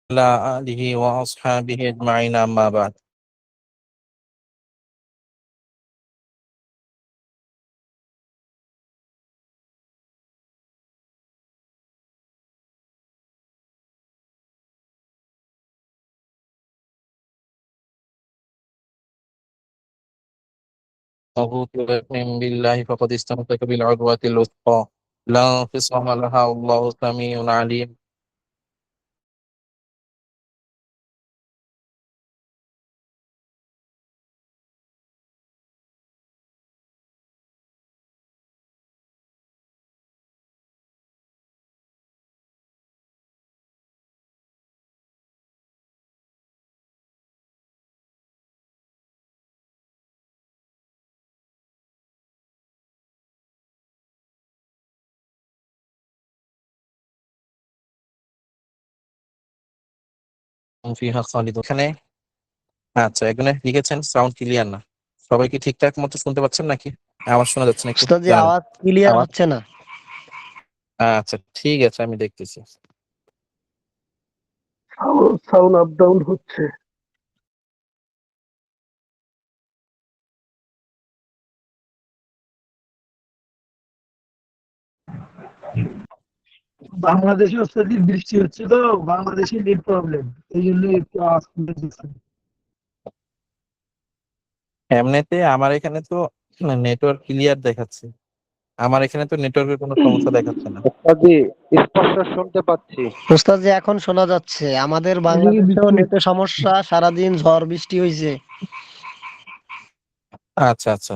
على آله وأصحابه أجمعين أما بعد أعوذ بالله فقد استمسك بالعروة الوثقى لا انفصام لها والله سميع عليم ফিহা খালিদুন। এখানে আচ্ছা, এখানে লিখেছেন সাউন্ড ক্লিয়ার না। সবাই কি ঠিকঠাক মতো শুনতে পাচ্ছেন নাকি? আওয়াজ শোনা যাচ্ছে না, একটু উস্তাদ জি, জানাবেন। আওয়াজ ক্লিয়ার আওয়াজ হচ্ছে না। আচ্ছা, ঠিক আছে, আমি দেখতেছি। সাউন্ড আপ ডাউন হচ্ছে। বাংলাদেশে অত্যাধিক বৃষ্টি হচ্ছে তো, বাংলাদেশে নেট প্রবলেম, এই জন্য একটু আওয়াজ কমে যাচ্ছে। এমনিতে আমার এখানে তো নেটওয়ার্ক ক্লিয়ার দেখাচ্ছে। আমার এখানে তো নেটওয়ার্কের কোনো সমস্যা দেখাচ্ছে না। ওস্তাদি স্পষ্ট শুনতে পাচ্ছি। উস্তাদ জি, এখন শোনা যাচ্ছে। আমাদের এদিকে বাংলাদেশেও বৃষ্টি নেটের সমস্যা, সারাদিন ঝড় বৃষ্টি হয়েছে। আচ্ছা আচ্ছা,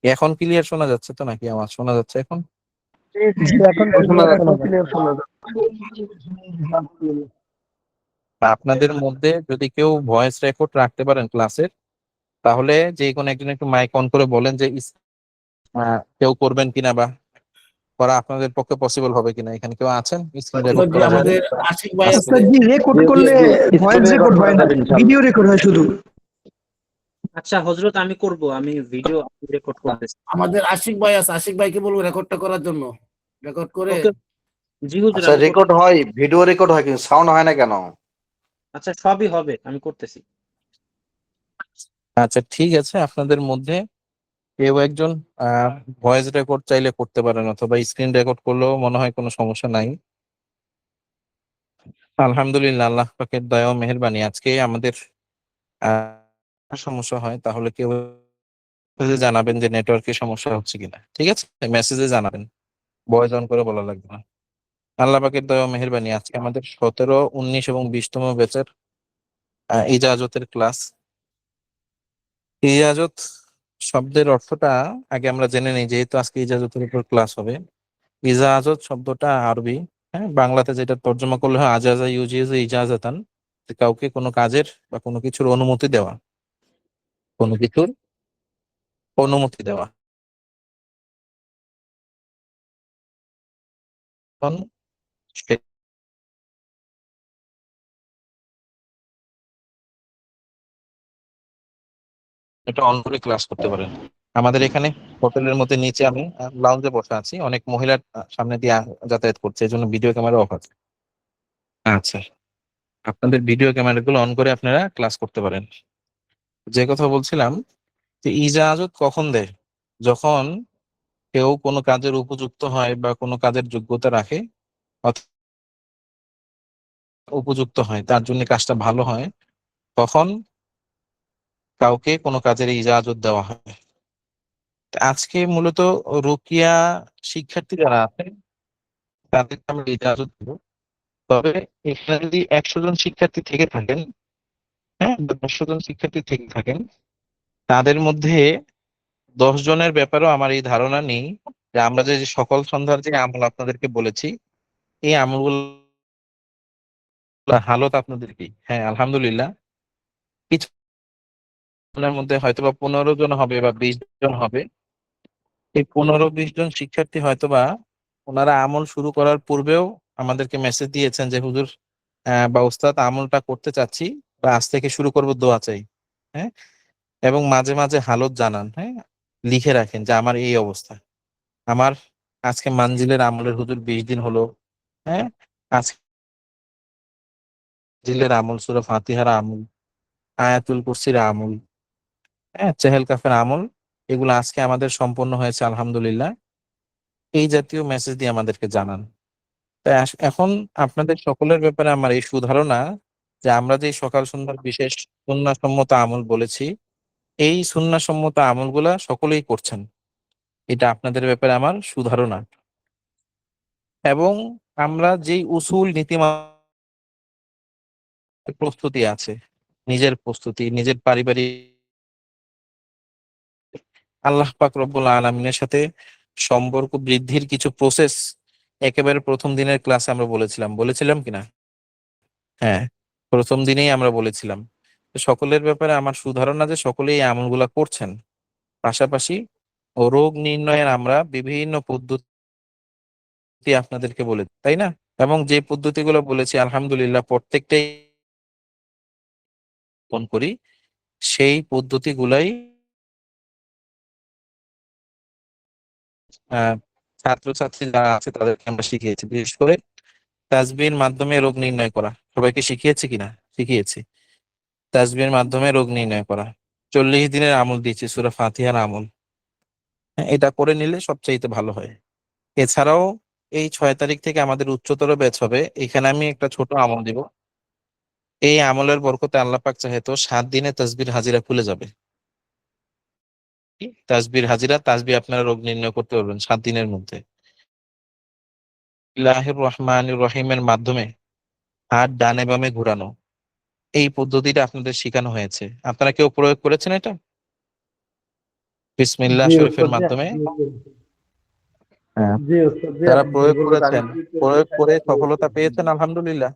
এখন ক্লিয়ার শোনা যাচ্ছে তো নাকি? আমার শোনা যাচ্ছে এখন? জি, এখন শোনা ক্লিয়ার যাচ্ছে। শোনা এখন যাচ্ছে। ক্লিয়ার শোনা যাচ্ছে। আপনাদের মধ্যে যদি কেউ ভয়েস রেকর্ড রাখতে পারেন ক্লাসের, তাহলে যে কোনো একজন একটু মাইক অন করে বলেন যে কেউ করবেন কিনা, বা করা আপনাদের পক্ষে পসিবল হবে কিনা। এখানে কেউ আছেন স্ক্রিন রেকর্ড জি, করার জন্য? আমাদের আশিক ভাই আছে। ওস্তাদ জি, রেকর্ড জি জি করলে জি, ভয়েস স্ক্রিন রেকর্ড রেকর্ড করা হয় না, যাবে ইনশাআল্লাহ। ভিডিও রেকর্ড হয় শুধু। আচ্ছা হজরত, আমি করব, আমি ভিডিও রেকর্ড করতেছি। আমাদের আশিক ভাই আছে, আশিক ভাইকে বলবো রেকর্ডটা করার জন্য। রেকর্ড করে ওকে, জি হুজুর, আচ্ছা, আমি রেকর্ড হয়, ভিডিও রেকর্ড হয়, কিন্তু সাউন্ড হয় না কেন? আচ্ছা, সবই হবে, আমি করতেছি। আচ্ছা, ঠিক আছে, আপনাদের মধ্যে কেউ একজন ভয়েস রেকর্ড চাইলে করতে পারেন, অথবা স্ক্রিন রেকর্ড করলেও মনে হয় কোনো সমস্যা নাই। আলহামদুলিল্লাহ, আল্লাহ পাকের দয়া ও মেহেরবানি। আজকে আমাদের সমস্যা হয় তাহলে কেউ জানাবেন যে নেটওয়ার্কের সমস্যা হচ্ছে কিনা, ঠিক আছে? মেসেজে জানাবেন, ভয়েস অন করে বলা লাগবে না। আল্লাহ পাকের দয়া ও মেহেরবানি। আজকে আমাদের 17, 19 এবং 20তম ব্যাচের ইজাজতের ক্লাস। ইজাজত শব্দের অর্থটা আগে আমরা জেনে নিই, যেহেতু আজকে ইজাজতের উপর ক্লাস হবে। ইজাজত শব্দটা আরবি, হ্যাঁ, বাংলাতে যেটা তর্জমা করলে হয় আজাজা ইউজিজু ইজাজাতান, কাউকে কোনো কাজের বা কোনো কিছুর অনুমতি দেওয়া, কোনো কিছুর অনুমতি দেওয়া। এখন এটা অন করে ক্লাস করতে পারেন। আমাদের এখানে হোটেলের মধ্যে নিচে আমি লাউঞ্জে বসে আছি, অনেক মহিলার সামনে দিয়ে যাতায়াত করছে, এই জন্য ভিডিও ক্যামেরা অফ আছে। আচ্ছা, আপনাদের ভিডিও ক্যামেরা গুলো অন করে আপনারা ক্লাস করতে পারেন। যে কথা বলছিলাম, যে ইজাজত কখন দেয়? যখন কেউ কোনো কাজের উপযুক্ত হয় বা কোনো কাজের যোগ্যতা রাখে, অথবা উপযুক্ত হয়, তার জন্য কাজটা ভালো হয়, তখন কাউকে কোনো কাজের ইজাজত দেওয়া হয়। আজকে মূলত রুকিয়া শিক্ষার্থী যারা আছে তাদেরকে আমরা ইজাজত দেবো। তবে এখানে যদি 100 জন শিক্ষার্থী থেকে থাকেন, হ্যাঁ, 100 জন শিক্ষার্থী থেকে থাকেন, তাদের মধ্যে 10 জনের ব্যাপারেও আমার এই ধারণা নেই যে আমরা যে যে সকল সন্ধ্যার যে আমল আপনাদেরকে বলেছি, এই আমলগুলো হালত আপনাদের কি? হ্যাঁ, আলহামদুলিল্লাহ, কিছু জনের মধ্যে হয়তোবা 15 জন হবে বা 20 জন হবে। এই 15-20 জন শিক্ষার্থী হয়তোবা ওনারা আমল শুরু করার পূর্বেও আমাদেরকে মেসেজ দিয়েছেন যে হুজুর বা উস্তাদ, আমলটা করতে চাচ্ছি বা আজ থেকে শুরু করব, দোয়া চাই। হ্যাঁ, এবং মাঝে মাঝে হালত জানান, হ্যাঁ, লিখে রাখেন যে আমার এই অবস্থা, আমার আজকে মানজিলের আমলের হুজুর 20 দিন হলো, হ্যাঁ, আজকে জিলের আমল, সূরা ফাতিহার আমল, আয়াতুল কুরসির আমল, হ্যাঁ, চেহেল কাফের আমল, এগুলো আজকে আমাদের সম্পন্ন হয়েছে আলহামদুলিল্লাহ। এই জাতীয় মেসেজ দিয়ে আমাদেরকে জানান। তাই এখন আপনাদের সকলের ব্যাপারে আমার এই সুধারণা যে আমরা যে সকাল সন্ধ্যার বিশেষ সুন্নাহসম্মত আমল বলেছি, এই সুন্নাহসম্মত আমলগুলা সকলেই করছেন। এটা আপনাদের ব্যাপারে আমার সুধারণা। এবং আমরা যেই উসুল নীতিমালা প্রস্তুতি আছে, নিজের প্রস্তুতি, নিজের পারিবারিক, আল্লাহ পাক রব্বুল আলামিনের সাথে সম্পর্ক বৃদ্ধির কিছু প্রসেস একেবারে প্রথম দিনের ক্লাসে আমরা বলেছিলাম কিনা? হ্যাঁ, প্রথম দিনেই আমরা বলেছিলাম। তো সকলের ব্যাপারে আমার সুধারণা যে সকলেই এই আমলগুলা করছেন। পাশাপাশি রোগ নির্ণয়ের আমরা বিভিন্ন পদ্ধতি আপনাদেরকে তাই না? এবং যে পদ্ধতিগুলো বলেছি আলহামদুলিল্লাহ প্রত্যেকটাই পালন করি। সেই পদ্ধতিগুলাই আহ ছাত্রছাত্রী যারা আছে তাদেরকে আমরা শিখিয়েছি। বিশেষ করে তাসবিহর মাধ্যমে রোগ নির্ণয় করা। সবাইকে শিখিয়েছি কিনা? শিখিয়েছি। তাসবিহর মাধ্যমে রোগ নির্ণয় করা। 40 দিনের আমল দিয়েছি, সূরা ফাতিহার আমল। হ্যাঁ, এটা করে নিলে সবচাইতে ভালো হয়। এছাড়াও এই 6 তারিখ থেকে আমাদের উচ্চতর ব্যাচ হবে। এখানে আমি একটা ছোট আমল দিব। এই আমলের বরকতে আল্লাহ পাক চাহে তো 7 দিনে তাসবিহর হাজিরা খুলে যাবে। তাসবিহর হাজিরা, তাসবিহ আপনারা রোগ নির্ণয় করতে পারবেন 7 দিনের মধ্যে। বিসমিল্লাহির রহমানির রহিমের মাধ্যমে হাত ডানে বামে ঘোরানো, এই পদ্ধতিটা আপনাদের শেখানো হয়েছে। আপনারা কেউ প্রয়োগ করেছেন এটা? বিসমিল্লাহ জি শরীফের ওস্তাদ জি, মাধ্যমে আপনি বলুন। হ্যাঁ, জি ওস্তাদ জি, যারা আপনি প্রয়োগ যেগুলো করেছেন, জানিয়ে প্রয়োগ দিয়েছেন করে আপনি সফলতা বলুন। পেয়েছেন আলহামদুলিল্লাহ।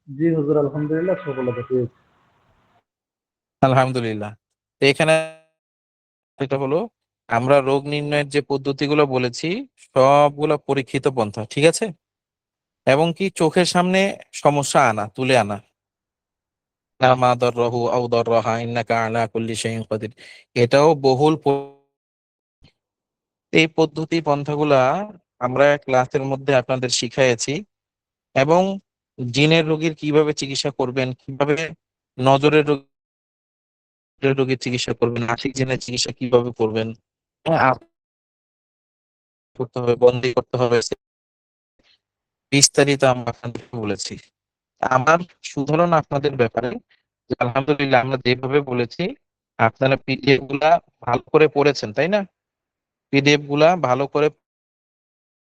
জি হুজুর, আলহামদুলিল্লাহ সফলতা পেয়েছি। আলহামদুলিল্লাহ। তো এখানে এটা হলো আমরা রোগ নির্ণয়ের যে পদ্ধতিগুলো বলেছি সবগুলো পরীক্ষিত পন্থা, ঠিক আছে? এবং কি চোখের সামনে সমস্যা তুলে আনা। লা মা দাররাহু আও দাররাহা ইন্নাকা আলা কুল্লি শাইইন কাদির। এটাও বহুল এই পদ্ধতি পন্থাগুলা আমরা ক্লাসের মধ্যে আপনাদের শিখাইছি। এবং জিনের রোগীর কিভাবে চিকিৎসা করবেন, কিভাবে নজরের রোগীর চিকিৎসা করবেন, আশিক জিনের চিকিৎসা কিভাবে করবেন, হ্যাঁ, করতে হবে, বন্দী করতে হবে, বিস্তারিত আমরা আপনাদেরকে বলেছি। আমার সুধারণ আপনাদের ব্যাপারে যে আলহামদুলিল্লাহ আমরা যেভাবে বলেছি আপনারা পিডিএফ গুলা ভালো করে পড়েছেন, তাই না? পিডিএফ গুলা ভালো করে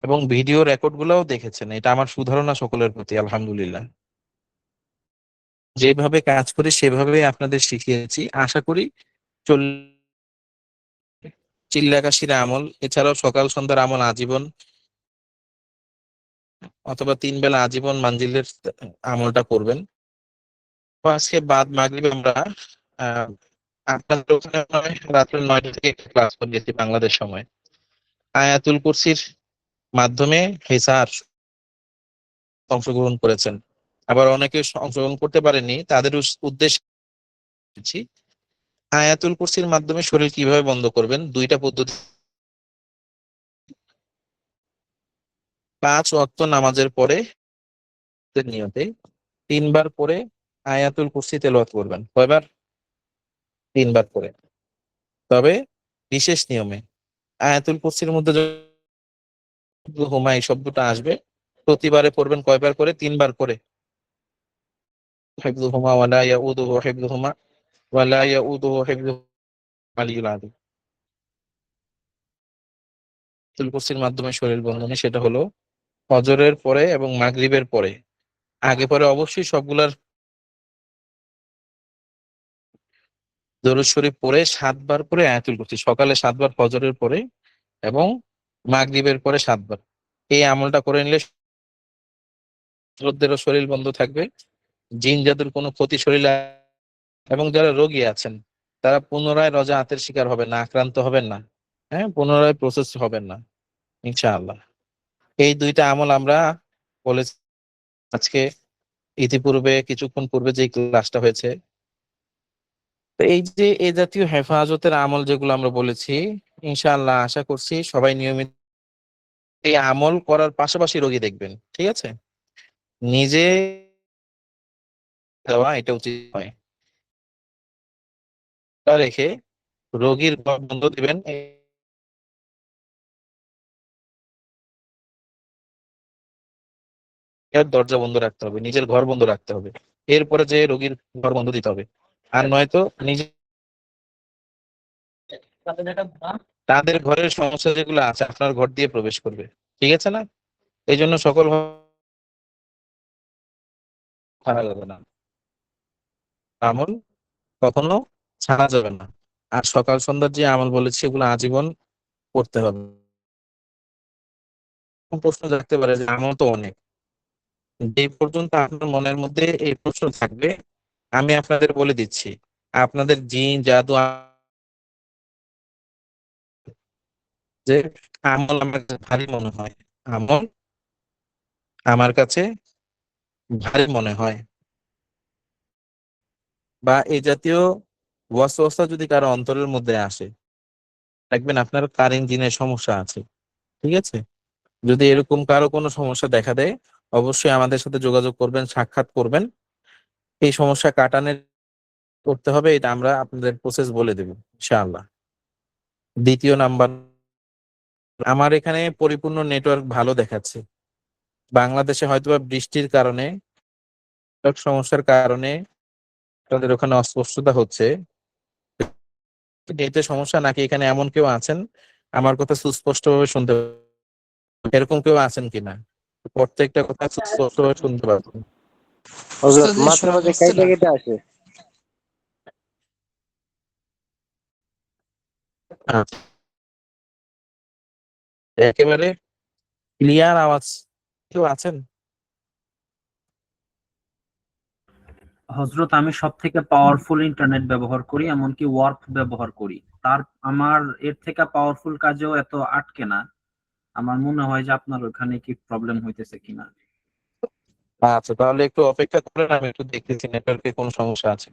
এবং ভিডিও রেকর্ড গুলাও দেখেছেন। এটা আমার সুধারণা সকলের প্রতি আলহামদুলিল্লাহ। যেভাবে কাজ করি সেভাবেই আপনাদের শিখিয়েছি। আশা করি চল চিল্লাকাশির আমল, এছাড়াও সকাল সন্ধ্যার আমল আজীবন, অথবা 3 বেলা আজীবন মানজিলের আমলটা করবেন। তো আজকে বাদ মাগরিবে আমরা আহ আপনাদের ওখানে মনে হয় রাত্রে 9টা থেকে একটা ক্লাস করিয়েছি বাংলাদেশ সময়। আয়াতুল কুরসির মাধ্যমে হেসার অংশগ্রহণ করেছেন। আবার অনেকে অংশগ্রহণ করতে পারেননি, তাদের উদ্দেশ্যে বলছি, আয়াতুল কুরসির মাধ্যমে শরীর কিভাবে বন্ধ করবেন। 2টা পদ্ধতি। 5 ওয়াক্ত নামাজের পরে নিয়তে 3 বার করে আয়াতুল কুরসি তেলাওয়াত করবেন। কয়বার? 3 বার করে। তবে বিশেষ নিয়মে আয়াতুল কুরসির মধ্যে হুমা এই শব্দটা আসবে, প্রতিবারে পড়বেন কয়বার করে? 3 বার করে। হিফযুহুমা ওয়া লা ইয়াউদুহু হিফযুহুমা ওয়া লা ইয়াউদুহু হিফযুহুমা আলিয়্যুল আযীম। আয়াতুল কুরসির মাধ্যমে শরীর বন্ধনে সেটা হলো ফজরের পরে এবং মাগরিবের পরে। আগে পরে অবশ্যই সবগুলার দরুদ শরীফ পড়ে 7 বার করে আয়াতুল কুরসি, সকালে 7 বার ফজরের পরে এবং মাগরিবের পরে 7 বার। এই আমলটা করে নিলে শরীরদেরও শরীর বন্ধ থাকবে, জিন জাদুর কোনো ক্ষতি শরীরে, এবং যারা রোগী আছেন তারা পুনরায় রোজা আতের শিকার হবেন না, আক্রান্ত হবেন না, হ্যাঁ, পুনরায় প্রসেস হবেন না ইনশাআল্লাহ। এই 2টা আমল আমরা বলেছি আজকে, ইতিপূর্বে কিছুক্ষণ পূর্বে যে ক্লাসটা হয়েছে। তো এই যে এই জাতীয় হেফাজতের আমল যেগুলো আমরা বলেছি, ইনশাআল্লাহ আশা করছি সবাই নিয়মিত এই আমল করার পাশাপাশি রোগী দেখবেন, ঠিক আছে? নিজে দেওয়া এটা উচিত হয়। তা রেখে রোগীর ঘর বন্ধ দিবেন, এর দরজা বন্ধ রাখতে হবে, নিজের ঘর বন্ধ রাখতে হবে, এরপরে যে রোগীর ঘর বন্ধ দিতে হবে। আর নয়তো নিজে তাদের ঘরের সমস্যা যেগুলো আছে আপনার ঘর দিয়ে প্রবেশ করবে। ঠিক আছে না? এই জন্য সকল ছাড়া যাবে না, আমল কখনো ছাড়া যাবে না। আর সকাল সন্ধ্যার যে আমল বলেছি এগুলো আজীবন করতে হবে। প্রশ্ন থাকতে পারে যে আমল তো অনেক, যে পর্যন্ত আপনার মনের মধ্যে এই প্রশ্ন থাকবে আমি আপনাদের বলে দিচ্ছি, আপনাদের জিন জাদু যে আমল আমার কাছে ভারী মনে হয়, আমল আমার কাছে ভারী মনে হয়, বা এই জাতীয় ওয়াসওয়াসা যদি কারো অন্তরের মধ্যে আসে, দেখবেন আপনার কার ইঞ্জিনের সমস্যা আছে। ঠিক আছে? যদি এরকম কারো কোনো সমস্যা দেখা দেয় অবশ্যই আমাদের সাথে যোগাযোগ করবেন, সাক্ষাৎ করবেন। এই সমস্যা কাটানোর করতে হবে এটা আমরা আপনাদের প্রসেস বলে দেব ইনশাআল্লাহ। দ্বিতীয় নাম্বার, আমার এখানে পরিপূর্ণ নেটওয়ার্ক ভালো দেখাচ্ছে। বাংলাদেশে হয়তোবা বৃষ্টির কারণে, নেটওয়ার্ক সমস্যার কারণে আপনাদের ওখানে অস্পষ্টতা হচ্ছে। নেটের সমস্যা নাকি এখানে এমন কেউ আছেন আমার কথা সুস্পষ্টভাবে শুনতে এরকম কেউ আছেন কিনা? প্রত্যেকটা কথা সুস্পষ্টভাবে শুনতে পাচ্ছেন? হযরত মাঝে মাঝে কেটে কেটে আসে। আচ্ছা, একেবারে ক্লিয়ার আওয়াজ কেউ আছেন? হজরত আমি সব থেকে পাওয়ারফুল ইন্টারনেট ব্যবহার করি, এমনকি ওয়ার্প ব্যবহার করি। আমার এর থেকে পাওয়ারফুল কাজেও এত আটকে না। আমার মনে হয় যে আপনার ওখানে কি প্রবলেম হইতেছে কিনা। আচ্ছা, তাহলে একটু অপেক্ষা করেন, আমি একটু দেখতেছি নেটওয়ার্কে কোনো সমস্যা আছে।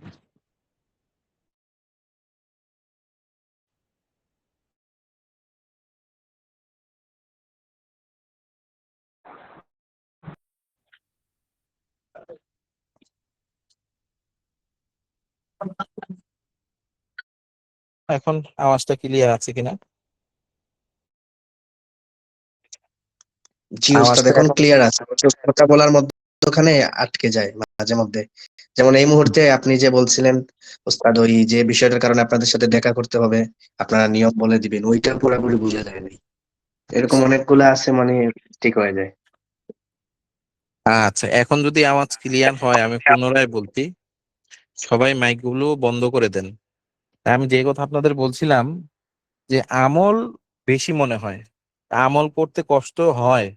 এখন আওয়াজটা ক্লিয়ার আছে কিনা? জি ওস্তাদ আওয়াজটা এখন এখন ক্লিয়ার আছে, অবশ্য কথা বলার মধ্যখানে আটকে যায় মাঝে মধ্যে। যেমন এই মুহূর্তে আপনি যে বলছিলেন ওস্তাদ, ওই যে বিষয়টার কারণে আপনাদের সাথে দেখা করতে হবে, আপনারা নিয়ম বলে দিবেন, ওইটা পুরোপুরি বুঝা যায়নি। এরকম অনেকগুলো আছে, মানে ঠিক হয়ে যায়। আচ্ছা, এখন যদি আওয়াজ ক্লিয়ার হয় আমি পুনরায় বলছি, সবাই মাইক গুলো বন্ধ করে দেন। আমি যে কথা আপনাদের বলছিলাম যে আমল বেশি মনে হয়, আমল করতে কষ্ট হয়।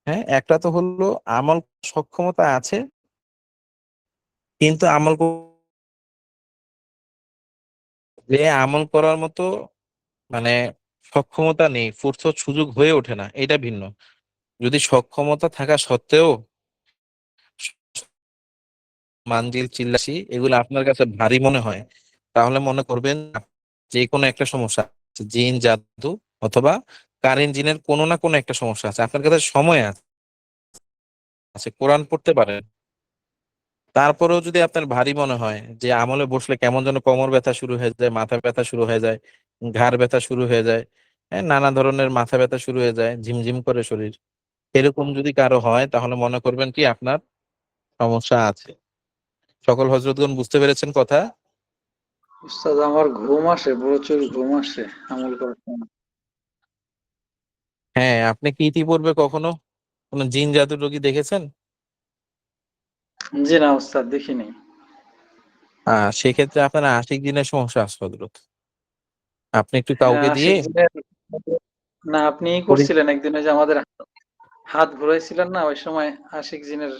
হ্যাঁ, একটা তো হলো আমল সক্ষমতা আছে কিন্তু যে আমল করার মতো মানে সক্ষমতা নেই, ফুরসত সুযোগ হয়ে ওঠে না, এটা ভিন্ন। যদি সক্ষমতা থাকা সত্ত্বেও মানজিল চিল্লাসি এগুলো আপনার কাছে ভারী মনে হয়, তাহলে মনে করবেন যে কোনো একটা সমস্যা আছে, জিন জাদু অথবা কারেন্ট জিনের কোনো না কোনো একটা সমস্যা আছে। আপনার কাছে সময় আছে, কোরআন পড়তে পারেন, তারপরেও যদি আপনার ভারী মনে হয় যে আমলে বসলে কেমন যেন কোমর ব্যথা শুরু হয়ে যায়, মাথা ব্যথা শুরু হয়ে যায়, ঘাড় ব্যথা শুরু হয়ে যায়, হ্যাঁ, নানা ধরনের মাথা ব্যথা শুরু হয়ে যায়, ঝিমঝিম করে শরীর, এরকম যদি কারো হয় তাহলে মনে করবেন কি আপনার সমস্যা আছে। সকল হযরতগণ বুঝতে পেরেছেন কথা? উস্তাদ আমার ঘুম আসে, প্রচুর ঘুম আসে আমল করার সময়। হ্যাঁ, আপনি কি ইতিপূর্বে কখনো কোনো জিন জাদুর রোগী দেখেছেন? জি না উস্তাদ, দেখিনি। সেক্ষেত্রে আপনার আশিক জিনের সমস্যা আছে হযরত। আপনি একটু কাউকে দিয়ে আশিক জিনের, না আপনি করছিলেন একদিন, ওই যে আমাদের হাত ঘুরাইছিলেন না, ওই সময় আশিক জিনের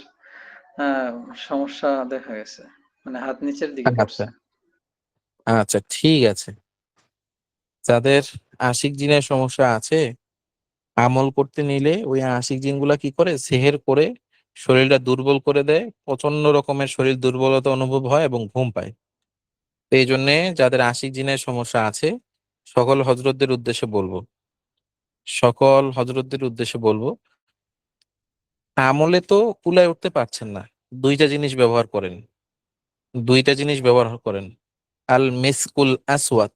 আহ, সমস্যা দেখা গেছে, মানে হাত নিচের দিকে আচ্ছা, করছে। আচ্ছা, ঠিক আছে। যাদের আশিক জিনের সমস্যা আছে আমল করতে নিলে ওই আশিক জিনগুলা কি করে সেহের করে শরীরটা দুর্বল করে দেয়, প্রচন্ড রকমের শরীর দুর্বলতা অনুভব হয় এবং ঘুম পায়। তো এই জন্যে যাদের আশিক জিনের সমস্যা আছে সকল হযরতদের উদ্দেশ্যে বলবো, সকল হযরতদের উদ্দেশ্যে বলবো, আমলে তো কুলায় উঠতে পারছেন না, দুইটা জিনিস ব্যবহার করেন। দুইটা জিনিস ব্যবহার করেন। আল মিসকুল আসওয়াত,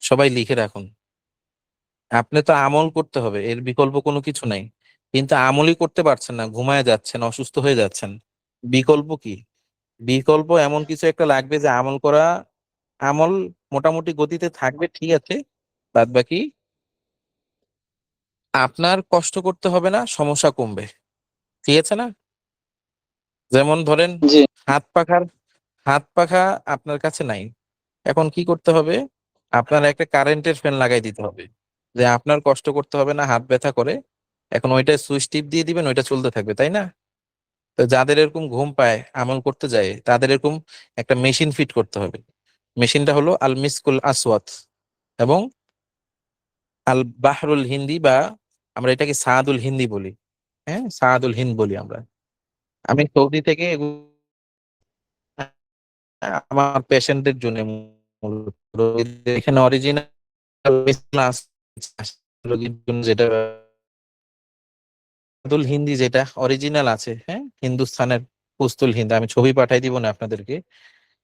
সবাই লিখে রাখুন। আপনি তো আমল করতে হবে, এর বিকল্প কোনো কিছু নাই, কিন্তু আমলই করতে পারছেন না, ঘুমায় যাচ্ছেন, অসুস্থ হয়ে যাচ্ছেন। বিকল্প কি? বিকল্প এমন কিছু একটা লাগবে যে আমল করা, আমল মোটামুটি গতিতে থাকবে, ঠিক আছে, বাদ বাকি আপনার কষ্ট করতে হবে না, সমস্যা কমবে, ঠিক আছে না? যেমন ধরেন জি। হাত পাখার, হাত পাখা আপনার কাছে নাই, এখন কি করতে হবে? আপনার একটা কারেন্টের ফ্যান লাগাই দিতে হবে, যে আপনার কষ্ট করতে হবে না, হাত ব্যথা করে, এখন ওইটা সুইচ টিপ দিয়ে দিবেন, ওইটা চলতে থাকবে, তাই না? তো যাদের এরকম ঘুম পায়, আমল করতে যায়, তাদের এরকম একটা মেশিন ফিট করতে হবে। মেশিনটা হলো আল মিসকুল আসওয়াত এবং আল বাহরুল হিন্দি, বা আমরা এটাকে সাদুল হিন্দি বলি। হ্যাঁ, সাদুল হিন্দ বলি আমরা। আমি সৌদি থেকে আমার পেশেন্টদের জন্য মূলত রোগীদের এখানে অরিজিনাল রোগীর জন্য যেটা সাদুল হিন্দি, যেটা অরিজিনাল আছে, হ্যাঁ, হিন্দুস্থানের পুস্তুল হিন্দ, আমি ছবি পাঠাই দিব না আপনাদেরকে।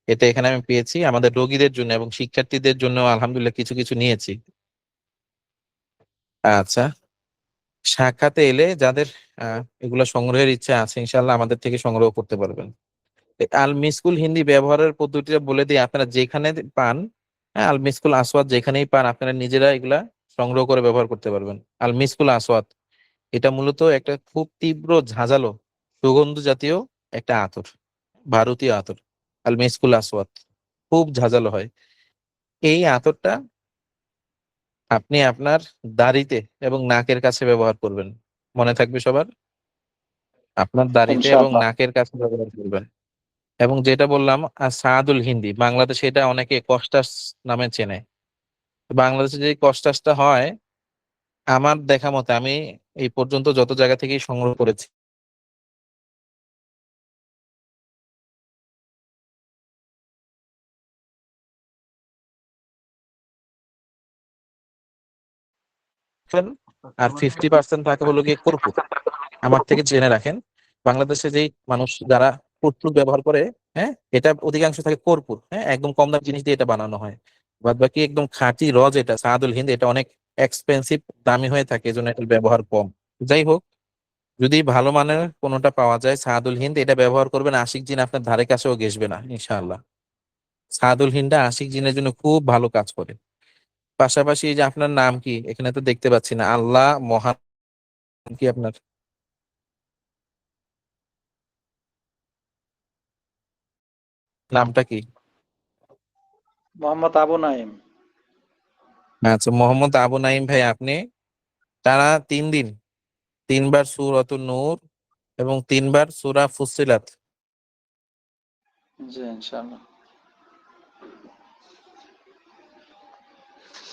এটা এখানে আমি পেয়েছি আমাদের রোগীদের জন্য এবং শিক্ষার্থীদের জন্য, আলহামদুলিল্লাহ কিছু কিছু নিয়েছি। আচ্ছা, সাক্ষাতে এলে যাদের এগুলা সংগ্রহের ইচ্ছা আছে, ইনশাল্লাহ আমাদের থেকে সংগ্রহ করতে পারবেন। আল মিসকুল হিন্দি ব্যবহারের পদ্ধতিটা বলে দিই, আপনারা যেখানে পান, হ্যাঁ, আল মিসকুল আসওয়াত যেখানেই পান, আপনারা নিজেরা এগুলা সংগ্রহ করে ব্যবহার করতে পারবেন। আল মিসকুল আসওয়াত এটা মূলত একটা খুব তীব্র ঝাঁঝালো সুগন্ধ জাতীয় একটা আতর, ভারতীয় আতর। আল মিসকুল আসওয়াত খুব ঝাঁঝালো হয়। এই আতরটা আপনি আপনার দাড়িতে এবং নাকের কাছে ব্যবহার করবেন, মনে থাকবে সবার, আপনার দাড়িতে এবং ইনশাআল্লাহ। নাকের কাছে ব্যবহার করবেন। এবং যেটা বললাম সাদুল হিন্দি, বাংলাদেশে এটা অনেকে কস্টাস নামে চেনে। বাংলাদেশে যে কস্টাসটা হয়, আমার দেখা মতে, আমি এই পর্যন্ত যত জায়গা থেকেই সংগ্রহ করেছি, আর 50% থাকে হলো গিয়ে কর্পূর। আমার থেকে জেনে রাখেন, বাংলাদেশে যেই মানুষ যারা কর্পূর ব্যবহার করে, হ্যাঁ, এটা অধিকাংশ থাকে কর্পূর, হ্যাঁ, একদম কম দাম জিনিস দিয়ে এটা বানানো হয়। বাদ বাকি একদম খাঁটি যেটা সাদুল হিন্দ, এটা অনেক এক্সপেন্সিভ, দামি হয়ে থাকে, এজন্য এটার ব্যবহার কম। যাই হোক, যদি ভালো মানের কোনোটা পাওয়া যায় সাদুল হিন্দ, এটা ব্যবহার করবেন, আশিক জিন আপনার ধারে কাছেও ঘেসবে না ইনশাআল্লাহ। সাদুল হিন্দা আশিক জিনের জন্য খুব ভালো কাজ করে। পাশাপাশি এই যে আপনার নাম কি, এখানে তো দেখতে পাচ্ছি না, আল্লাহ মহান, কি আপনার নামটা কি? মোহাম্মদ আবু নাইম। আচ্ছা, মোহাম্মদ আবু নাইম ভাই, আপনি টানা 3 দিন 3বার সূরাতুন নূর এবং 3বার সূরা ফুসসিলাত জি, ইনশাআল্লাহ।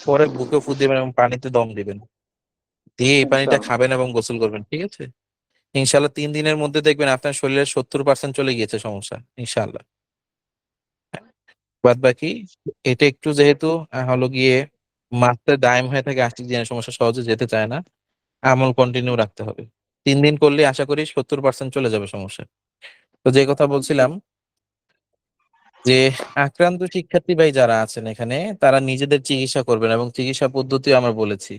পরে বুকে ফু দিবেন এবং পানিতে দম দিবেন, দিয়ে এই পানিটা ইনশাআল্লাহ। খাবেন এবং গোসল করবেন, ঠিক আছে? ইনশাল্লাহ 3 দিনের মধ্যে দেখবেন আপনার শরীরের 70% চলে গিয়েছে সমস্যা, ইনশাল্লাহ। বাদ বাকি এটা একটু যেহেতু হলো গিয়ে মাত্রা দায়েম হয়ে থাকে, আর্থিক জিনের সমস্যা সহজে যেতে চায় না, আমল কন্টিনিউ রাখতে হবে। 3 দিন করলে আশা করি 70% চলে যাবে সমস্যা। তো যে কথা বলছিলাম, যে আক্রান্ত শিক্ষার্থী ভাই যারা আছেন এখানে, তারা নিজেদের চিকিৎসা করবেন এবং চিকিৎসা পদ্ধতিও আমরা বলেছি।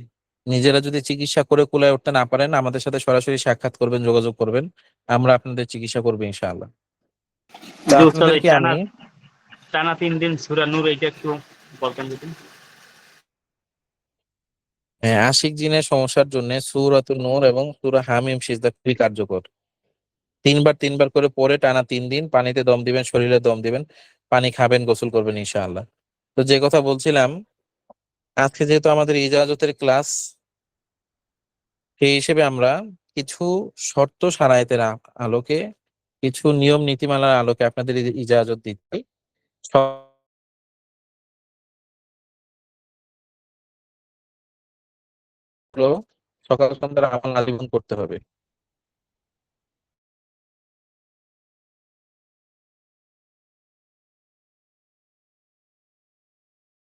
নিজেরা যদি চিকিৎসা করে কুলায় উঠতে না পারেন, আমাদের সাথে সরাসরি সাক্ষাৎ করবেন, যোগাযোগ করবেন, আমরা আপনাদের চিকিৎসা করবো ইনশাআল্লাহ। তো জি উস্তাদ, এই আপনাদেরকে টানা আমি টানা 3 দিন সূরা নূর এইটা একটু বলতেন যদি। আশিক জিনের সমস্যার জন্য সূরাতুন নূর এবং সূরা হামিম সিজদা খুবই কার্যকর। 3বার করে পরে টানা 3 দিন পানিতে দম দিবেন, শরীরে দম দিবেন, পানি খাবেন, গোসল করবেন ইনশাআল্লাহ। তো যে কথা বলছিলাম, আজকে যেহেতু আমাদের ইজাজতের ক্লাস, সেই হিসেবে আমরা কিছু শর্ত সারায়েতের আলোকে, কিছু নিয়ম নীতিমালার আলোকে আপনাদের ইজাজত দিচ্ছি। সকাল সন্ধ্যার আমল আজীবন করতে হবে।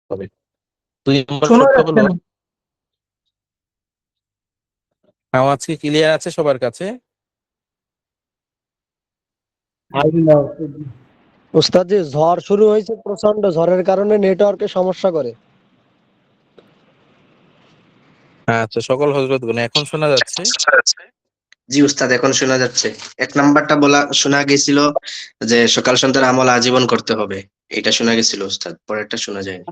হবে 2 নম্বর শোনা শর্ত যাচ্ছে হলো, না। আওয়াজ কি ক্লিয়ার আছে সবার কাছে? ওস্তাদ জি, ঝড় শুরু হয়েছে, প্রচন্ড ঝড়ের কারণে নেটওয়ার্কে সমস্যা করে। আচ্ছা, সকল হযরতগণ এখন শোনা যাচ্ছে? জি উস্তাদ, এখন শোনা যাচ্ছে। এক নাম্বারটা বলা শোনা গেছিল যে সকাল সন্ধ্যার আমল আজীবন করতে হবে, এটা শোনা গেছিল উস্তাদ, পরেরটা শোনা যায়নি।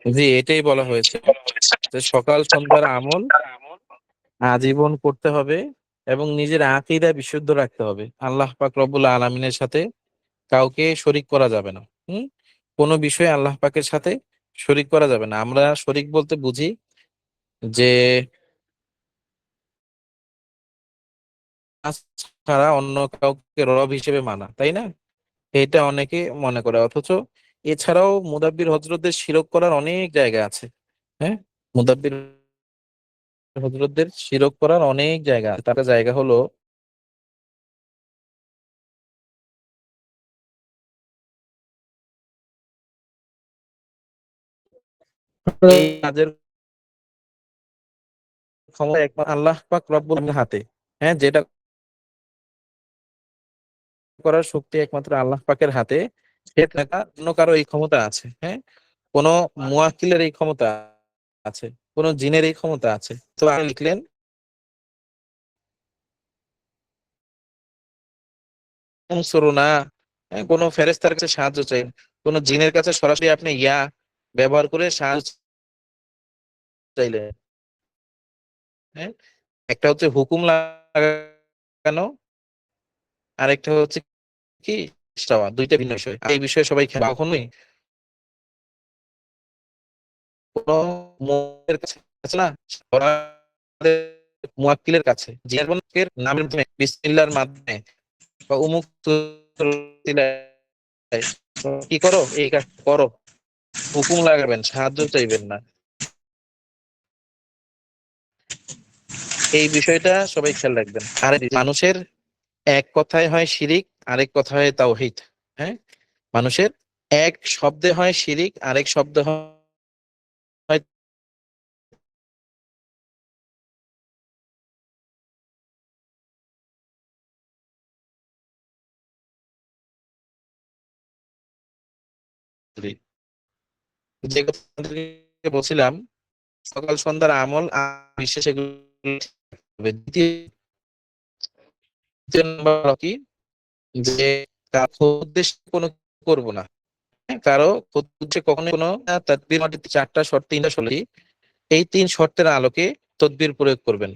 জি, এটাই বলা হয়েছে যে সকাল সন্ধ্যার আমল আজীবন করতে হবে এবং নিজের আকীদা বিশুদ্ধ রাখতে হবে। আল্লাহ পাক রব্বুল আলামিনের সাথে কাউকে শরীক করা যাবে না। কোনো বিষয়ে আল্লাহ পাকের সাথে শরীক করা যাবে না। আমরা শরীক বলতে বুঝি যে আল্লাহ ছাড়া অন্য কাউকে রব হিসেবে মানা, তাই না? এটা অনেকে মনে করে, অথচ এছাড়াও মুদাব্বির হযরতদের শিরক করার অনেক জায়গা আছে। হ্যাঁ, মুদাব্বির হযরতদের শিরক করার অনেক জায়গা আছে। তার একটা জায়গা হলো এই কাজের ক্ষমতা একমাত্র আল্লাহ পাক রব্বুল আলামিনের হাতে। হ্যাঁ, যেটা করার শক্তি একমাত্র আল্লাহ পাকের হাতে। সেটা অন্য কারো এই ক্ষমতা আছে। হ্যাঁ, কোন মুওয়াক্কিলের এই ক্ষমতা আছে, কোন জিনের এই ক্ষমতা আছে। তো আপনি লিখলেন উনসুরুনা, হ্যাঁ, কোন ফেরেশতার কাছে সাহায্য চাইলেন, কোন জিনের কাছে সরাসরি আপনি ইয়া ব্যবহার করে সাহায্য চাইলেন। হ্যাঁ, একটা হচ্ছে হুকুম লাগানো, আরেকটা হচ্ছে কি চাওয়া, দুইটা ভিন্ন বিষয়। এই বিষয়ে সবাই কখনোই কোন মুমিনের কাছে আছে না, আমাদের মুওয়াক্কিলের কাছে জিনের নামের মাধ্যমে বিসমিল্লাহর মাধ্যমে বা উমুক কি করো, এই কাজ করো, হুকুম লাগাবেন, সাহায্য চাইবেন না। এই বিষয়টা সবাই খেয়াল রাখবেন। আর মানুষের এক কথায় হয় শিরিক, আরেক কথায় হয় তাওহীদ। হ্যাঁ, মানুষের এক শব্দে হয় শিরিক, আরেক শব্দে হয় তাওহীদ। যে কথা আপনাদেরকে বলছিলাম, সকাল সন্ধ্যার আমল বিশেষ এগুলো হবে। দ্বিতীয় নাম্বার হলো কি, যে কারো উদ্দেশ্যে কোনো কিছু করবো না। হ্যাঁ, কারো উদ্দেশ্যে কখনোই কোনো তাদবীর মাটিতে 4টা শর্ত, 3টা শর্ত, এই 3 শর্তের আলোকে তদবির প্রয়োগ করবেন।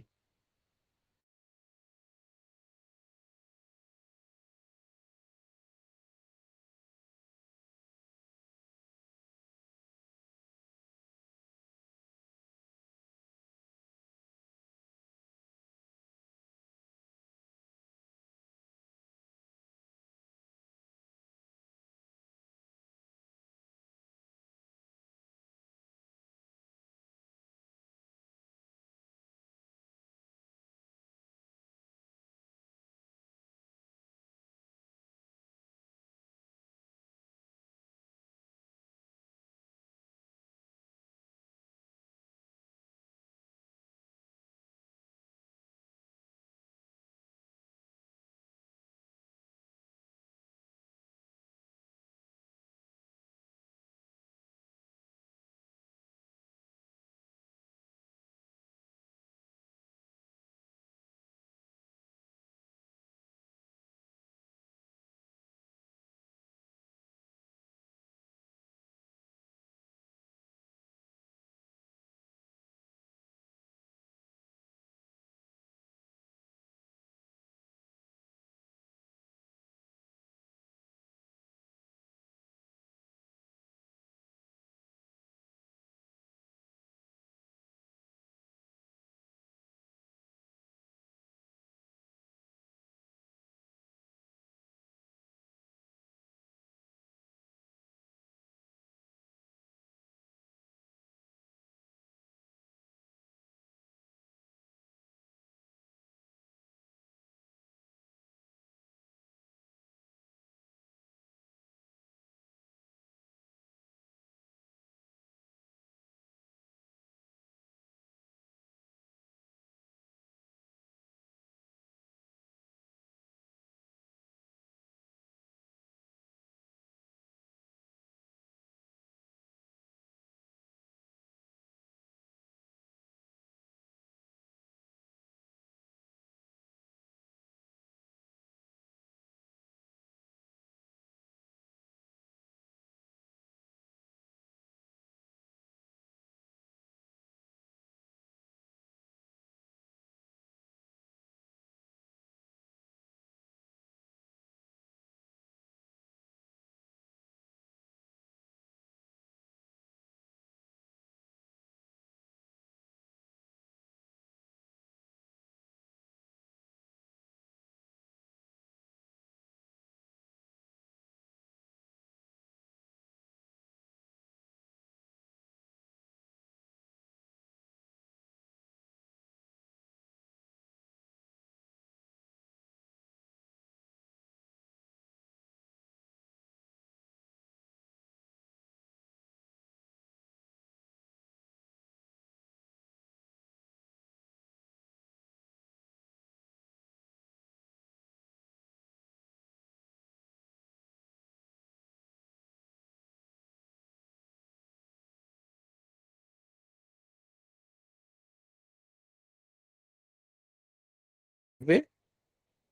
থাকবে,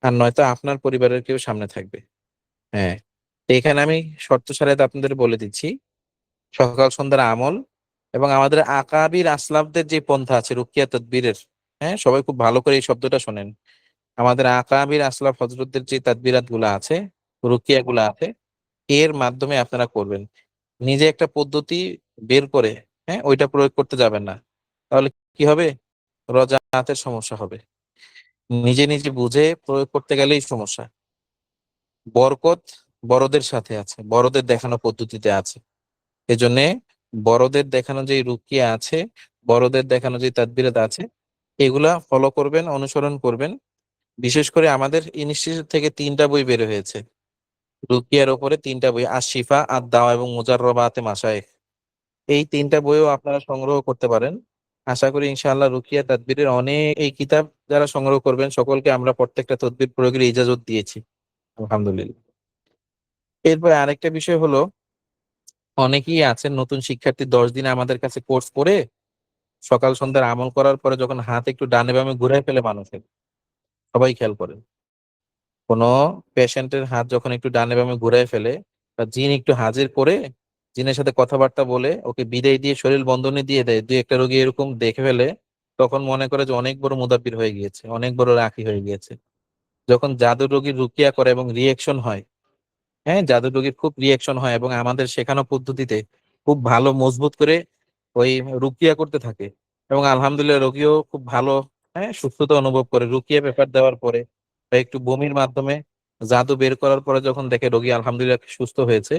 আর নয়তো আপনার পরিবারের কেউ সামনে থাকবে। হ্যাঁ, তো এখানে আমি শর্ত সারাতে আপনাদের বলে দিচ্ছি, সকাল সন্ধ্যার আমল এবং আমাদের আকাবির আসলাফদের যে পন্থা আছে রুকিয়া তদবিরের, হ্যাঁ সবাই খুব ভালো করে এই শব্দটা শোনেন। আমাদের আকাবির আসলাফ হজরতদের যে তাদবিরাত গুলা আছে, রুকিয়া গুলা আছে, এর মাধ্যমে আপনারা করবেন। নিজে একটা পদ্ধতি বের করে, হ্যাঁ ওইটা প্রয়োগ করতে যাবেন না, তাহলে কি হবে? রজাতের সমস্যা হবে। নিজে নিজে বুঝে প্রয়োগ করতে গেলেই সমস্যা। বরকত বড়দের সাথে আছে, বড়দের দেখানো পদ্ধতিতে আছে। এজন্য বড়দের দেখানো যে রুকিয়া আছে, বড়দের দেখানো যে তাদবিরাত আছে, এগুলা ফলো করবেন, অনুসরণ করবেন। বিশেষ করে আমাদের ইনস্টিটিউট থেকে 3টা বই বের হয়েছে রুকিয়ার উপরে, 3টা বই, আশিফা, আদ-দাওয়া এবং মুজাররাবাতে মাশায়েখ। এই 3টা বইও আপনারা সংগ্রহ করতে পারেন। আশা করি ইনশাআল্লাহ রুকিয়া তাদবিরের অনেক, এই কিতাব যারা সংগ্রহ করবেন সকলকে আমরা প্রত্যেকটা তদবির প্রয়োগের ইজাজত দিয়েছি আলহামদুলিল্লাহ। এরপরে আরেকটা বিষয় হলো, অনেকেই আছেন নতুন শিক্ষার্থী 10 দিনে আমাদের কাছে কোর্স করে সকাল সন্ধ্যার আমল করার পরে যখন হাত একটু ডানে বামে ঘুরায় ফেলে মানুষের, সবাই খেয়াল করেন, কোন পেশেন্টের হাত যখন একটু ডানে বামে ঘুরায় ফেলে বা জিন একটু হাজির করে জিনের সাথে কথাবার্তা বলে ওকে বিদায় দিয়ে শরীর বন্ধনে দিয়ে দেয়, দুই একটা রোগী এরকম দেখে ফেলে, তখন মনে করে যে অনেক বড় মুদাব্বির হয়ে গিয়েছে, অনেক বড় রাখি হয়ে গিয়েছে। যখন জাদুর রোগীর রুকিয়া করে এবং রিয়েকশন হয়, হ্যাঁ জাদুর রোগীর খুব রিয়েকশন হয় এবং আমাদের শেখানো পদ্ধতিতে খুব ভালো মজবুত করে ওই রুকিয়া করতে থাকে এবং আলহামদুলিল্লাহ রোগীও খুব ভালো, হ্যাঁ সুস্থতা অনুভব করে রুকিয়া পেপার দেওয়ার পরে বা একটু বমির মাধ্যমে জাদু বের করার পরে যখন দেখে রোগী আলহামদুলিল্লাহ সুস্থ হয়েছে,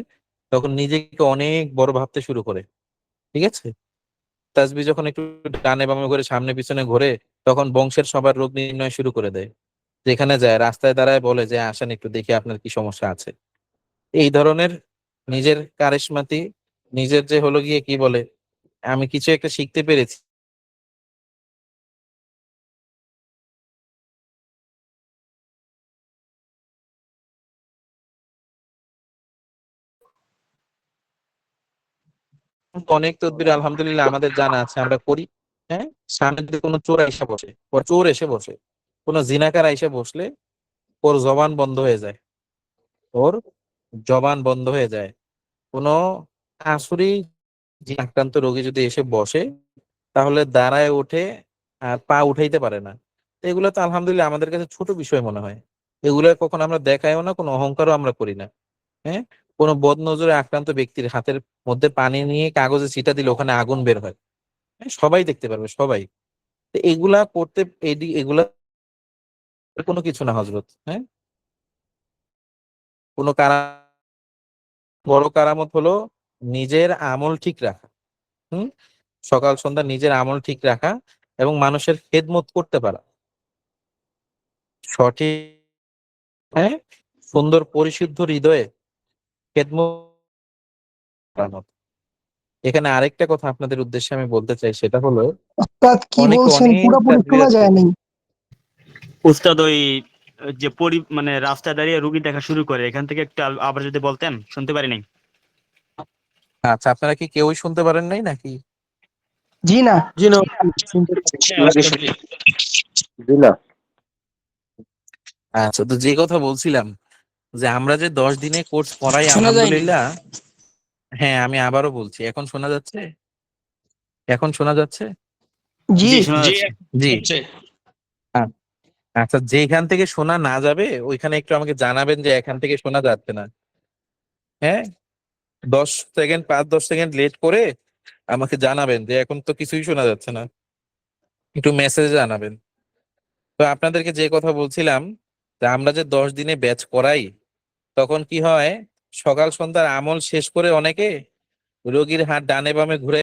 তখন নিজেকে অনেক বড় ভাবতে শুরু করে। ঠিক আছে, তাসবিহ যখন একটু ডানে বামে করে সামনে পিছনে ঘোরে, তখন বংশের সবার রোগ নির্ণয় শুরু করে দেয়। যেখানে যায় রাস্তায় দাঁড়ায় বলে যে আসেন একটু দেখি আপনার কি সমস্যা আছে। এই ধরনের নিজের কারিশমাতি, নিজের যে হলো গিয়ে কি বলে, আমি কিছু একটা শিখতে পেরেছি, অনেক তদবির আলহামদুলিল্লাহ আমাদের জানা আছে, আমরা করি। হ্যাঁ, সামনে যদি কোনো চোর এসে বসে, চোর এসে বসে, কোনো জিনাকার এসে বসলে ওর জবান বন্ধ হয়ে যায়, ওর জবান বন্ধ হয়ে যায়। কোনো আসুরি জিন আক্রান্ত রোগী যদি এসে বসে, তাহলে দাঁড়ায় ওঠে আর পা উঠাইতে পারে না। তো এগুলো তো আলহামদুলিল্লাহ আমাদের কাছে ছোট বিষয় মনে হয়, এগুলো কখন আমরা দেখাইও না, কোনো অহংকারও আমরা করি না। হ্যাঁ, কোনো বদনজরে আক্রান্ত ব্যক্তির হাতের মধ্যে পানি নিয়ে কাগজে ছিটা দিলে ওখানে আগুন বের হয়, হ্যাঁ সবাই দেখতে পারবে, সবাই। তো এগুলা করতে, এগুলা কোনো কিছু না হজরত। হ্যাঁ, কোনো বড় কারামত হলো নিজের আমল ঠিক রাখা। হুম, সকাল সন্ধ্যা নিজের আমল ঠিক রাখা এবং মানুষের খেদমত করতে পারা, সঠিক, হ্যাঁ সুন্দর পরিশুদ্ধ হৃদয়ে খেদমত করানো। এখানে আরেকটা কথা আপনাদের উদ্দেশ্যে আমি বলতে চাই, সেটা হলো ওস্তাদ কি অনেকে বলছেন অনেক পুরোপুরি শোনা তাকবীরাত যায়নি। উস্তাদ ওই যে মানে রাস্তায় দাঁড়িয়ে রুগী দেখা শুরু করে, এখান থেকে একটু আবার যদি বলতেন, শুনতে পারি নাই। আচ্ছা, আপনারা কি কেউই শুনতে পারেন নাই নাকি? জি না। জি না, শুনতে পাচ্ছি। জি না। আচ্ছা, তো যে কথা বলছিলাম যে আমরা যে 10 দিনে কোর্স করাই শোনা যায়নি। আলহামদুলিল্লাহ। হ্যাঁ, আমি আবারও বলছি, এখন শোনা যাচ্ছে? এখন শোনা যাচ্ছে? জি। জি, শোনা যাচ্ছে। জি। আ- আচ্ছা, যেখান থেকে শোনা না যাবে ওইখানে একটু আমাকে জানাবেন যে এখান থেকে শোনা যাচ্ছে না। হ্যাঁ, 10 সেকেন্ড, 5-10 সেকেন্ড লেট করে আমাকে জানাবেন যে এখন তো কিছুই শোনা যাচ্ছে না, একটু মেসেজে জানাবেন। তো আপনাদেরকে যে কথা বলছিলাম, যে আমরা যে 10 দিনে ব্যাচ করাই, তখন কি হয়, সকাল সন্ধ্যার আমল শেষ করে অনেকে রোগীর হাত ডানে বামে ঘুরে